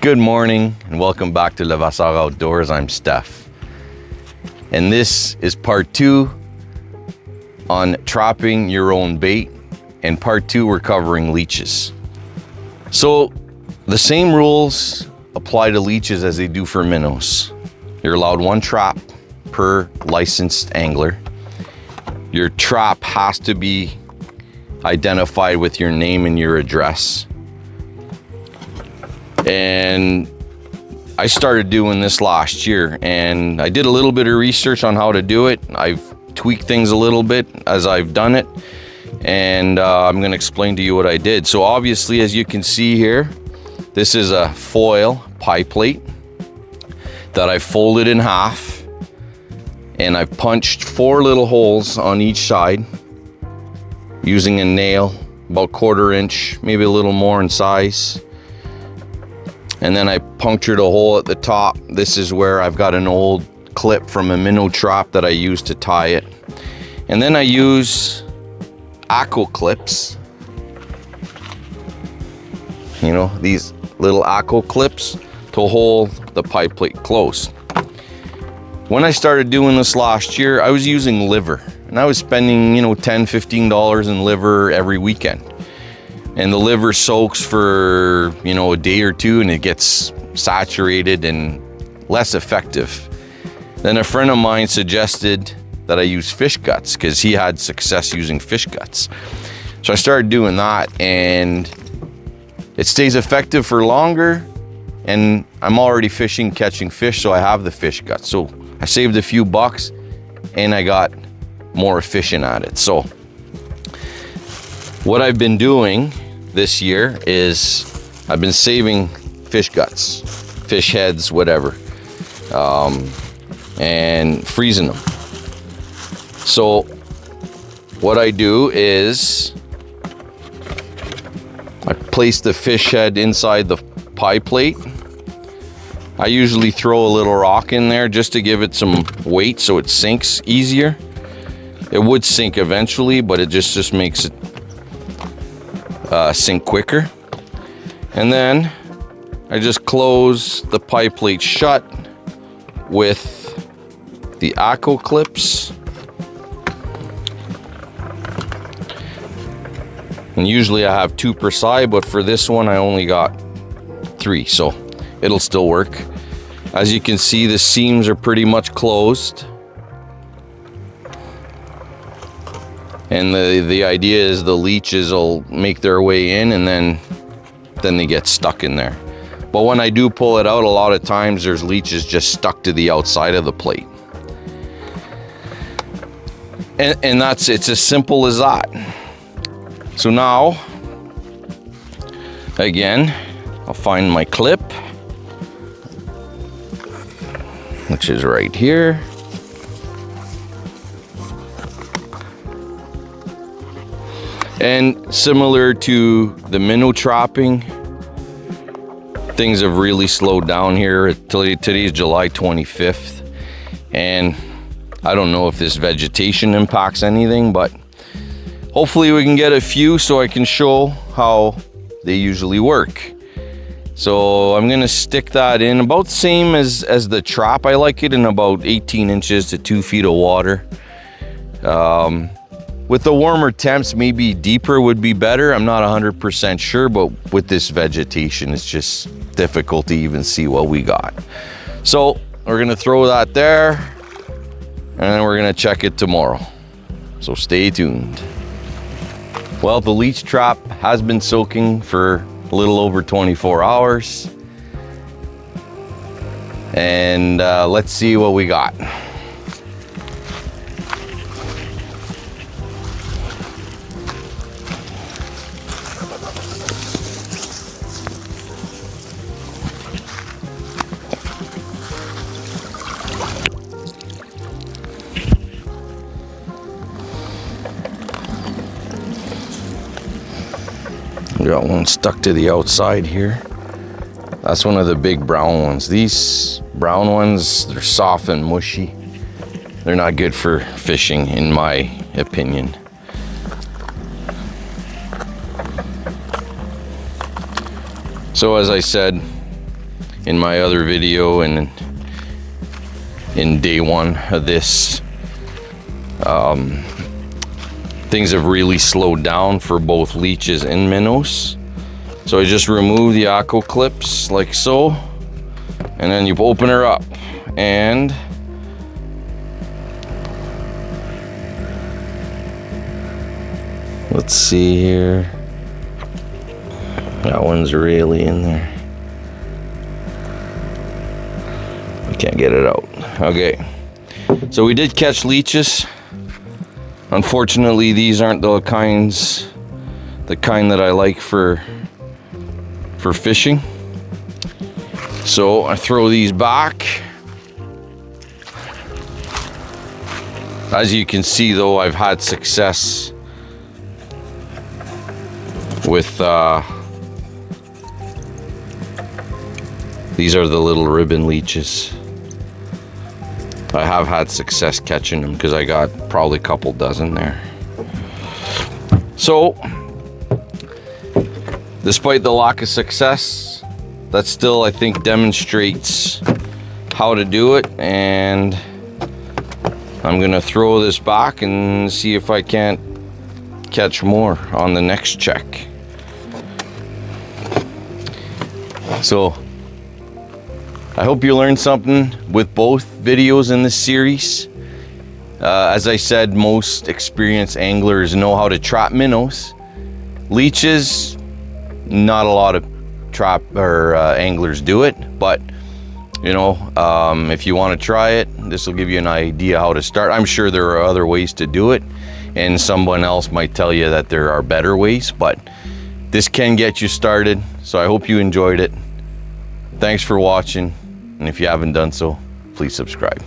Good morning and welcome back to Levasseur Outdoors. I'm Steph. And this is part 2 on trapping your own bait. And part 2, we're covering leeches. So the same rules apply to leeches as they do for minnows. You're allowed 1 trap per licensed angler. Your trap has to be identified with your name and your address. And I started doing this last year, and I did a little bit of research on how to do it. I've tweaked things a little bit as I've done it, and I'm going to explain to you what I did. So obviously, as you can see here, this is a foil pie plate that I folded in half, and I've punched 4 little holes on each side using a nail, about 1/4 inch, maybe a little more in size. And then I punctured a hole at the top. This is where I've got an old clip from a minnow trap that I use to tie it. And then I use Acco clips. You know, these little Acco clips to hold the pie plate close. When I started doing this last year, I was using liver. And I was spending, $10, $15 in liver every weekend. And the liver soaks for, a day or 2, and it gets saturated and less effective. Then a friend of mine suggested that I use fish guts because he had success using fish guts. So I started doing that, and it stays effective for longer, and I'm already catching fish, so I have the fish guts. So I saved a few bucks, and I got more efficient at it. So what I've been doing this year is I've been saving fish guts, fish heads, whatever, and freezing them. So what I do is I place the fish head inside the pie plate. I usually throw a little rock in there just to give it some weight so it sinks easier. It would sink eventually, but it just makes it sink quicker. And then I just close the pie plate shut with the Acco clips. And usually I have 2 per side, but for this one I only got 3, so it'll still work. As you can see, the seams are pretty much closed. And the idea is the leeches will make their way in, and then they get stuck in there. But when I do pull it out, a lot of times there's leeches just stuck to the outside of the plate. And it's as simple as that. So now, again, I'll find my clip, which is right here. And similar to the minnow trapping, things have really slowed down here. Today is July 25th, and I don't know if this vegetation impacts anything, but hopefully we can get a few so I can show how they usually work. So I'm gonna stick that in about the same as the trap. I like it in about 18 inches to 2 feet of water. With the warmer temps, maybe deeper would be better. I'm not 100% sure, but with this vegetation, it's just difficult to even see what we got. So we're gonna throw that there, and then we're gonna check it tomorrow. So stay tuned. Well, the leech trap has been soaking for a little over 24 hours. And let's see what we got. We got one stuck to the outside here. That's one of the big brown ones. These brown ones, they're soft and mushy. They're not good for fishing, in my opinion. So as I said, in my other video and in day one of this. Things have really slowed down for both leeches and minnows. So I just remove the aqua clips like so, and then you open her up, and let's see here. That one's really in there. We can't get it out. Okay. So we did catch leeches. Unfortunately, these aren't the kind that I like for fishing. So I throw these back. As you can see though, I've had success with these are the little ribbon leeches. I have had success catching them because I got probably a couple dozen there. So, despite the lack of success, that still, I think, demonstrates how to do it. And I'm gonna throw this back and see if I can't catch more on the next check. So, I hope you learned something with both videos in this series. As I said, most experienced anglers know how to trap minnows. Leeches, not a lot of anglers do it, but you know, if you want to try it, this will give you an idea how to start. I'm sure there are other ways to do it, and someone else might tell you that there are better ways, but this can get you started. So I hope you enjoyed it. Thanks for watching, and if you haven't done so, please subscribe.